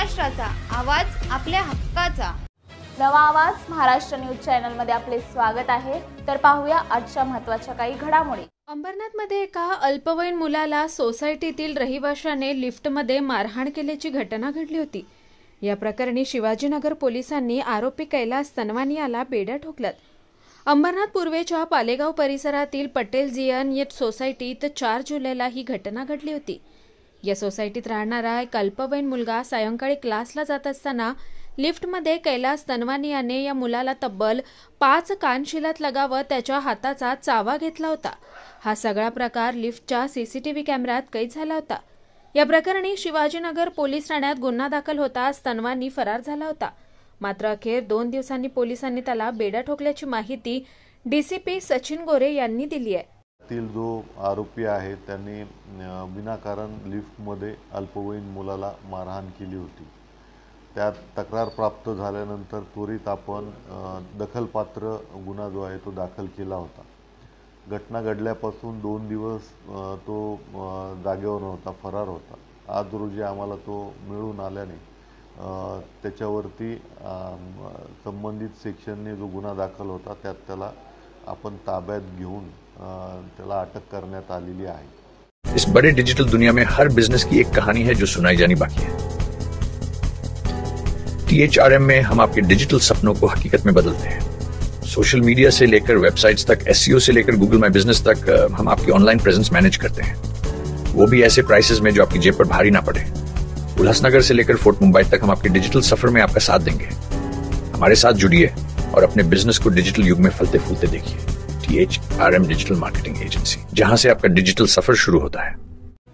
महाराष्ट्राचा आवाज, आपल्या हक्काचा. नवा आवाज महाराष्ट्र न्यूज चॅनल मध्ये आपले स्वागत आहे. तर पाहूया आजच्या महत्त्वाच्या काही घडामोडी. अंबरनाथमध्ये एका अल्पवयीन मुलाला सोसायटीतील रहिवाशाने लिफ्टमध्ये मारहाण केल्याची घटना घडली होती. या प्रकरणी शिवाजीनगर पोलिसांनी आरोपी कैलास तनवानी याला बेड्या ठोकल्यात. अंबरनाथ पूर्वेच्या पालेगाव परिसरातील पटेल जियन या सोसायटीत 4 जुलैला ही घटना घडली होती. या सोसायटीत राहणारा एक अल्पवयीन मुलगा सायंकाळी क्लासला जात असताना लिफ्टमध्ये कैलास तनवानी याने या मुलाला तब्बल 5 कानशिलात लगावत त्याच्या हाताचा चावा घेतला होता. हा सगळा प्रकार लिफ्टच्या सीसीटीव्ही कॅमेऱ्यात कैद झाला होता. या प्रकरणी शिवाजीनगर पोलीस ठाण्यात गुन्हा दाखल होताच तनवानी फरार झाला होता. मात्र अखेर 2 दिवसांनी पोलिसांनी त्याला बेड्या ठोकल्याची माहिती डीसीपी सचिन गोरे यांनी दिली आहे. जो आरोपी आहे त्यांनी विनाकारण लिफ्टमध्ये अल्पवयीन मुलाला मारहाण केली होती. त्यात तक्रार प्राप्त झाल्यानंतर त्वरित आपण दखलपात्र गुन्हा जो आहे तो दाखल केला होता. घटना घडल्यापासून 2 दिवस तो जागेवर नव्हता, फरार होता. आज रोजी आम्हाला तो मिळून आल्याने त्याच्यावरती संबंधित सेक्शनने जो गुन्हा दाखल होता त्यात त्याला आपण ताब्यात घेऊन त्याला अटक करण्यात आलेली आहे. इस बड़े डिजिटल दुनिया में हर बिजनेस की एक कहानी है जो सुनाई जानी बाकी है. THRM में हम आपके डिजिटल सपनों को हकीकत में बदलते हैं. सोशल मीडिया से लेकर वेबसाइट्स तक, SEO से लेकर गूगल माई बिजनेस तक हम आपकी ऑनलाइन प्रेजेंस मैनेज करते हैं, वो भी ऐसे प्राइसेस में जो आपकी जेब पर भारी ना पड़े. उल्लासनगर से लेकर फोर्ट मुंबई तक हम आपके डिजिटल सफर में आपका साथ देंगे. हमारे साथ जुड़िए और अपने बिजनेस को डिजिटल युग में फलते फूलते देखिए. THRM डिजिटल मार्केटिंग एजेंसी, जहां से आपका डिजिटल सफर शुरू होता है.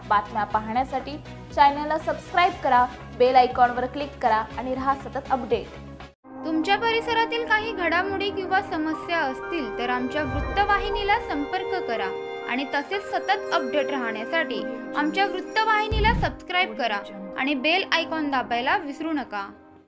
बातम्या पाहण्यासाठी चॅनलला सबस्क्राइब करा, बेल आयकॉनवर क्लिक करा आणि रहा सतत अपडेट. तुमच्या परिसरातील काही घडामोडी किंवा समस्या असतील तर आमच्या वृत्तवाहिनीला संपर्क करा आणि तसेच सतत अपडेट राहण्यासाठी आमच्या वृत्तवाहिनीला सबस्क्राइब करा आणि बेल आयकॉन दाबायला विसरू नका.